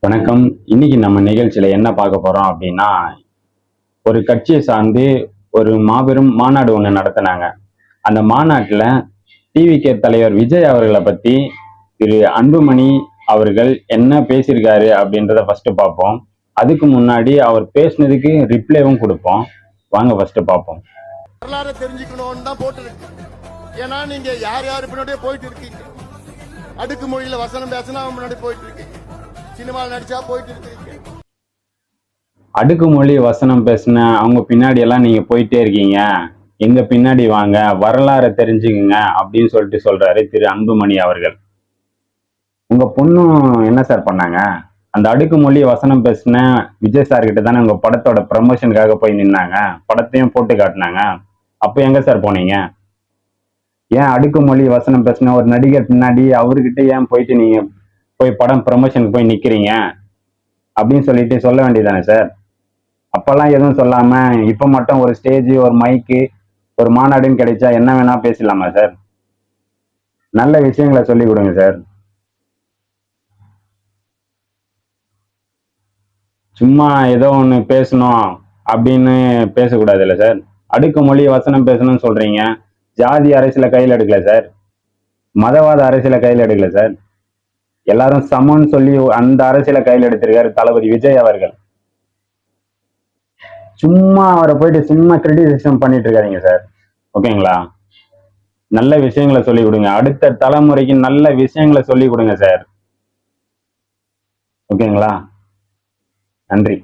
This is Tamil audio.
வணக்கம். இன்னைக்கு நம்ம நிகழ்ச்சியில என்ன பார்க்க போறோம் அப்படின்னா, ஒரு கட்சியை சார்ந்து ஒரு மாபெரும் மாநாடு ஒண்ணு நடத்தினாங்க. அந்த மாநாட்டுல டிவிகே தலைவர் விஜய் அவர்களை பத்தி திரு அன்புமணி அவர்கள் என்ன பேசியிருக்காரு அப்படின்றத ஃபர்ஸ்ட் பார்ப்போம். அதுக்கு முன்னாடி அவர் பேசினதுக்கு ரிப்ளைவும் கொடுப்போம். வாங்க ஃபர்ஸ்ட் பார்ப்போம். வரலாறு தெரிஞ்சுக்கணும்னு தான் போட்டுருக்கு. ஏன்னா நீங்க யார் யார் பின்னாடியே போயிட்டு இருக்கீங்க. அடுக்கு மொழியில வசனம் பேசினா முன்னாடி போயிட்டு இருக்கீங்க. சினிமாவில் நடிச்சா போயிட்டு இருக்கீங்க. அடுக்குமொழி வசனம் பேசின அவங்க பின்னாடி எல்லாம் நீங்க போயிட்டே இருக்கீங்க, எங்க பின்னாடி வாங்க, வரலாறை தெரிஞ்சுக்குங்க அப்படின்னு சொல்றாரு திரு அன்புமணி அவர்கள். உங்க பொண்ணும் என்ன சார் பண்ணாங்க? அந்த அடுக்குமொழி வசனம் பேசின விஜய் சார் கிட்ட தானே உங்க படத்தோட ப்ரமோஷனுக்காக போய் நின்னாங்க, படத்தையும் போட்டு காட்டினாங்க. அப்ப எங்க சார் போனீங்க? ஏன் அடுக்குமொழி வசனம் பேசின ஒரு நடிகர் பின்னாடி அவர்கிட்ட ஏன் போயிட்டு நீங்க போய் படம் ப்ரமோஷனுக்கு போய் நிக்கிறீங்க அப்படின்னு சொல்லிட்டு சொல்ல வேண்டியதானே சார்? அப்பெல்லாம் எதுவும் சொல்லாம இப்ப மட்டும் ஒரு ஸ்டேஜ், ஒரு மைக்கு, ஒரு மாநாடுன்னு கிடைச்சா என்ன வேணா பேசலாமா சார்? நல்ல விஷயங்களை சொல்லி கொடுங்க சார். சும்மா ஏதோ ஒண்ணு பேசணும் அப்படின்னு பேசக்கூடாது இல்ல சார்? அடுக்குமொழி வசனம் பேசணும்னு சொல்றீங்க, ஜாதி அரசியல கையில் எடுக்கல சார், மதவாத அரசியல கையில் எடுக்கல சார், எல்லாரும் சமம்னு சொல்லி அந்த அரசியல கையில் எடுத்திருக்காரு தளபதி விஜய் அவர்கள். சும்மா அவரை போயிட்டு சும்மா கிரிட்டிசிசம் பண்ணிட்டு இருக்காதீங்க சார், ஓகேங்களா? நல்ல விஷயங்களை சொல்லி கொடுங்க, அடுத்த தலைமுறைக்கு நல்ல விஷயங்களை சொல்லி கொடுங்க சார், ஓகேங்களா? நன்றி.